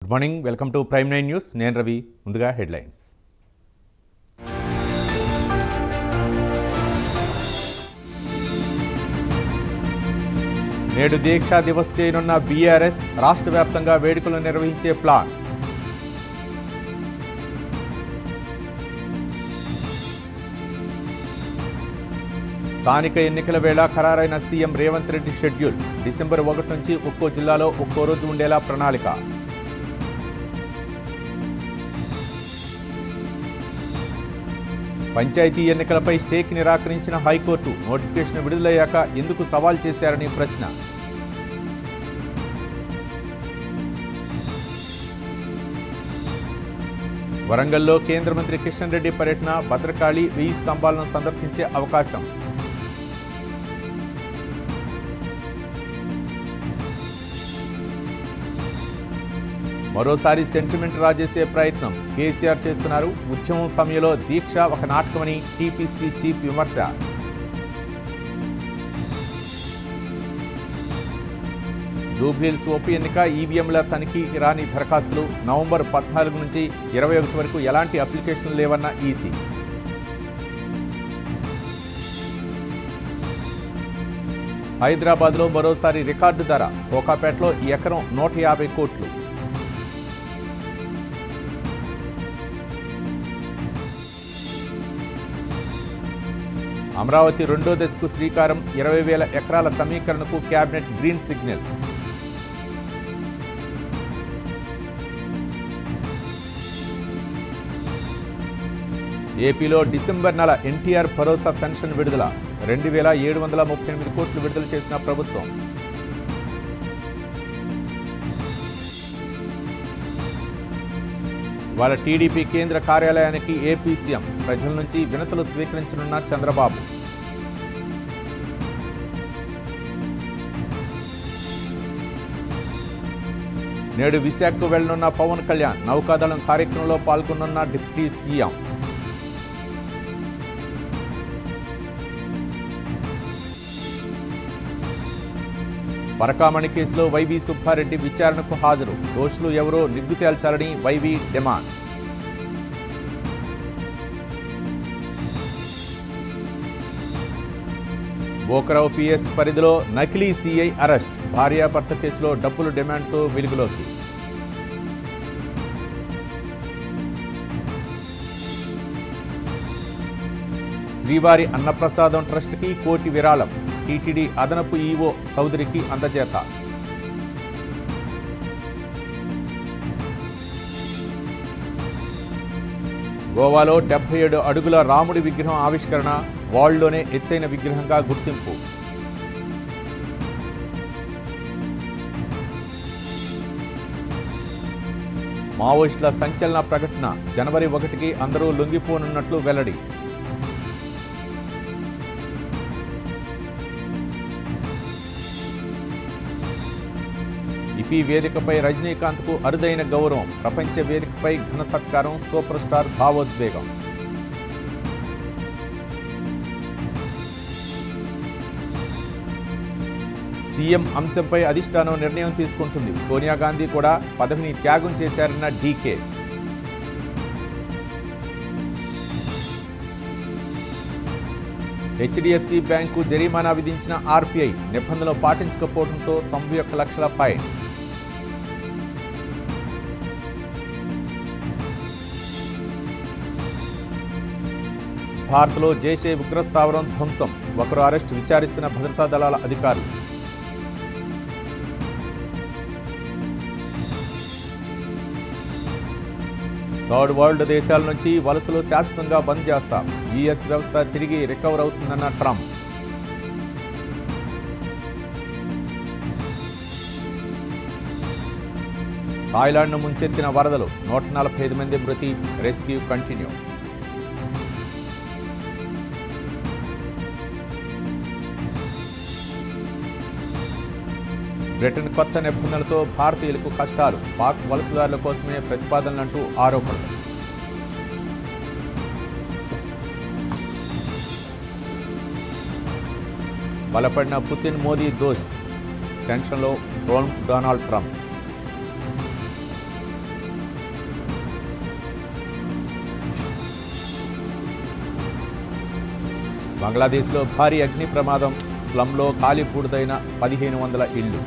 Good morning, welcome to prime 9 news. నేను రవి. ముందుగా headlines. నేడు దీక్షా దివస్ చేయనున్న బీఆర్ఎస్ రాష్ట్ర వ్యాప్తంగా వేడుకలు నిర్వహించే ప్లాన్. స్థానిక ఎన్నికల వేళ ఖరారైన CM Revanth Reddy schedule. December 1 నుంచి ఒక్కో జిల్లాలో ఒక్కో రోజు ఉండేలా ప్రణాళిక. పంచాయతీ ఎన్నికలపై స్టేకి నిరాకరించిన హైకోర్టు. నోటిఫికేషన్ విడుదలయ్యాక ఎందుకు సవాల్ చేశారని ప్రశ్న. వరంగల్లో కేంద్ర మంత్రి కిషన్ రెడ్డి పర్యటన. భద్రకాళి 1000 స్తంభాలను సందర్శించే అవకాశం. మరోసారి సెంటిమెంట్ రాజేసే ప్రయత్నం కేసీఆర్ చేస్తున్నారు. ఉద్యమం సమయంలో దీక్ష ఒక నాటకమని టీపీసీ చీఫ్ విమర్శ. జూబ్లీహిల్స్ ఉప ఎన్నిక ఈవీఎంల తనిఖీకి రాని దరఖాస్తులు. నవంబర్ 14 నుంచి 21 వరకు ఎలాంటి అప్లికేషన్లు లేవన్న ఈసీ. హైదరాబాద్లో మరోసారి రికార్డు ధర. కోకాపేటలో ఎకరం 150 కోట్లు. అమరావతి రెండో దశకు శ్రీకారం. 20,000 ఎకరాల సమీకరణకు కేబినెట్ గ్రీన్ సిగ్నల్. ఏపీలో డిసెంబర్ నెల ఎన్టీఆర్ భరోసా పెన్షన్ విడుదల. 2,738 కోట్లు విడుదల చేసిన ప్రభుత్వం. వాళ్ళ టీడీపీ కేంద్ర కార్యాలయానికి ఏపీ సీఎం. ప్రజల నుంచి వినతులు స్వీకరించనున్న చంద్రబాబు. నేడు విశాఖకు వెళ్లనున్న పవన్ కళ్యాణ్. నౌకాదళం కార్యక్రమంలో పాల్గొనున్న డిప్యూటీ సీఎం. పరకామణి కేసులో వైవి సుబ్బారెడ్డి విచారణకు హాజరు. దోషులు ఎవరో నిగ్గు తేల్చాలని వైవి డిమాండ్. బోకరావు పిఎస్ పరిధిలో నకిలీ సీఐ అరెస్ట్. భార్యాభర్త కేసులో డబ్బులు డిమాండ్తో వెలుగులోకి. శ్రీవారి అన్నప్రసాదం ట్రస్ట్కి 1 కోటి విరాళం. టీటీడీ అదనపు ఈవో చౌదరికి అందజేత. గోవాలో 77 అడుగుల రాముడి విగ్రహం ఆవిష్కరణ. వరల్డ్లోనే ఎత్తైన విగ్రహంగా గుర్తింపు. మావోయిస్టుల సంచలన ప్రకటన. జనవరి 1కి అందరూ లొంగిపోనున్నట్లు వెల్లడి. ఇఫీ వేదికపై రజనీకాంత్కు అరుదైన గౌరవం. ప్రపంచ వేదికపై ఘన సత్కారం. సూపర్ స్టార్ భావోద్వేగం. సీఎం అంశంపై అధిష్టానం నిర్ణయం తీసుకుంటుంది. సోనియా గాంధీ కూడా పదవిని త్యాగం చేశారన్న డీకే. హెచ్డిఎఫ్సి బ్యాంకు జరిమానా విధించిన ఆర్బీఐ. నిబంధనలు పాటించకపోవడంతో 91 లక్షల ఫైన్. భారత్లో జైషే ఉగ్రస్థావరం ధ్వంసం. ఒకరు అరెస్ట్. విచారిస్తున్న భద్రతా దళాల అధికారులు. థర్డ్ వరల్డ్ దేశాల నుంచి వలసలు శాశ్వతంగా బంద్ చేస్తాం. యుఎస్ వ్యవస్థ తిరిగి రికవర్ అవుతుందన్న ట్రంప్. థాయిలాండ్ను ముంచెత్తిన వరదలు. 145 మంది మృతి. Rescue continue. బ్రిటన్ కొత్త నిబంధనలతో భారతీయులకు కష్టాలు. పాక్ వలసదారుల కోసమే ప్రతిపాదనలంటూ ఆరోపణలు. బలపడిన పుతిన్ మోదీ దోస్త్. టెన్షన్లో డొనాల్డ్ ట్రంప్. బంగ్లాదేశ్లో భారీ అగ్ని ప్రమాదం, స్లంలో కాలిబూడిదైన 1500 ఇళ్లు.